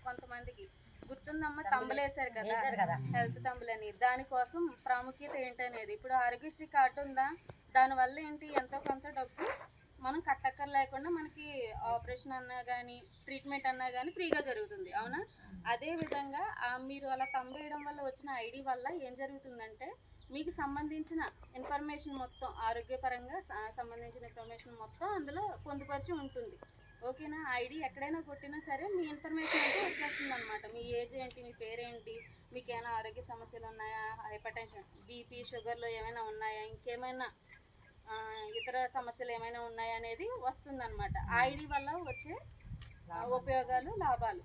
కొంతమందికి గుర్తుందమ్మా, తంబులు వేశారు కదా హెల్త్ తంబులు అని. దానికోసం ప్రాముఖ్యత ఏంటనేది. ఇప్పుడు ఆరోగ్యశ్రీ కార్డు ఉందా, దానివల్ల ఏంటి ఎంతో కొంత డబ్బు మనం కట్టక్కర్ లేకుండా మనకి ఆపరేషన్ అన్నా కానీ ట్రీట్మెంట్ అన్నా కానీ ఫ్రీగా జరుగుతుంది, అవునా? అదేవిధంగా మీరు అలా తంబు వేయడం వల్ల వచ్చిన ఐడి వల్ల ఏం జరుగుతుందంటే మీకు సంబంధించిన ఇన్ఫర్మేషన్ మొత్తం, ఆరోగ్యపరంగా సంబంధించిన ఇన్ఫర్మేషన్ మొత్తం అందులో పొందుపరిచి ఉంటుంది, ఓకేనా? ఐడి ఎక్కడైనా కొట్టినా సరే మీ ఇన్ఫర్మేషన్ అంతా వచ్చేస్తుంది అనమాట. మీ ఏజ్ ఏంటి, మీ పేరేంటి, మీకు ఏమైనా ఆరోగ్య సమస్యలు ఉన్నాయా, హైపర్ టెన్షన్, బీపీ, షుగర్లో ఏమైనా ఉన్నాయా, ఇంకేమైనా ఇతర సమస్యలు ఏమైనా ఉన్నాయా అనేది వస్తుందన్నమాట. ఐడి వల్ల వచ్చే ఉపయోగాలు, లాభాలు,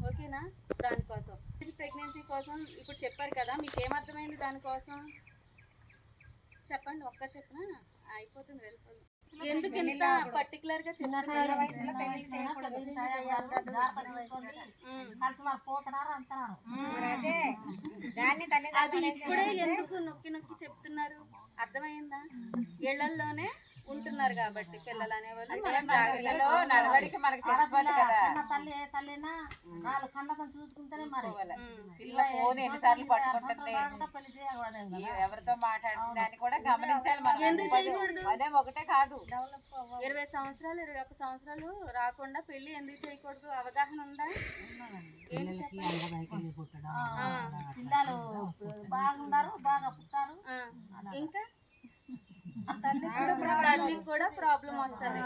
ఓకేనా? దానికోసం ప్రెగ్నెన్సీ కోసం ఇప్పుడు చెప్పారు కదా, మీకు ఏమర్థమైంది దానికోసం చెప్పండి, ఒక్క చెప్పినా అయిపోతుంది, వెళ్ళిపోతుంది. ఎందుకు ఇంత పర్టికులర్ గా చెప్తున్నారు? అది ఇప్పుడే ఎందుకు నొక్కి నొక్కి చెప్తున్నారు, అర్థమైందా? ఇళ్లలోనే ఉంటున్నారు కాబట్టి పిల్లలు అనేవాళ్ళు నడవడికి మనకి తెలిసిపోతుంది కదా. పిల్ల ఫోన్ ఎన్నిసార్లు పట్టుకుంటుంది, ఎవరితో మాట్లాడుతుంది అని కూడా గమనించాలి మనం. ఎందుకు చేయకూడదు? అదే ఒకటే కాదు, 20 సంవత్సరాలు 21 సంవత్సరాలు రాకుండా పెళ్లి ఎందుకు చేయకూడదు? అవగాహన ఉందా? ఏంటి చెప్పండి. పిల్లలు బాగున్నారు, బాగా పుట్టారు. ఇంకా తల్లికి కూడా ప్రాబ్లం వస్తుంది,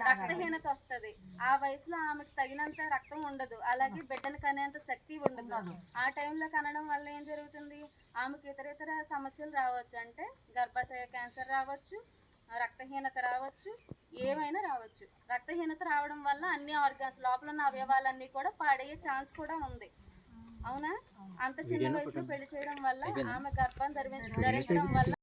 రక్తహీనత వస్తుంది. ఆ వయసులో ఆమెకు తగినంత రక్తం ఉండదు, అలాగే బిడ్డను కనేంత శక్తి ఉండదు. ఆ టైంలో కనడం వల్ల ఏం జరుగుతుంది, ఆమెకు ఇతర సమస్యలు రావచ్చు. అంటే గర్భాశయ క్యాన్సర్ రావచ్చు, రక్తహీనత రావచ్చు, ఏమైనా రావచ్చు. రక్తహీనత రావడం వల్ల అన్ని ఆర్గాన్స్, లోపల ఉన్న అవయవాలన్నీ కూడా పాడయ్యే ఛాన్స్ కూడా ఉంది, అవునా? అంత చిన్న వయసులో పెళ్లి చేయడం వల్ల, ఆమె గర్భం ధరించడం వల్ల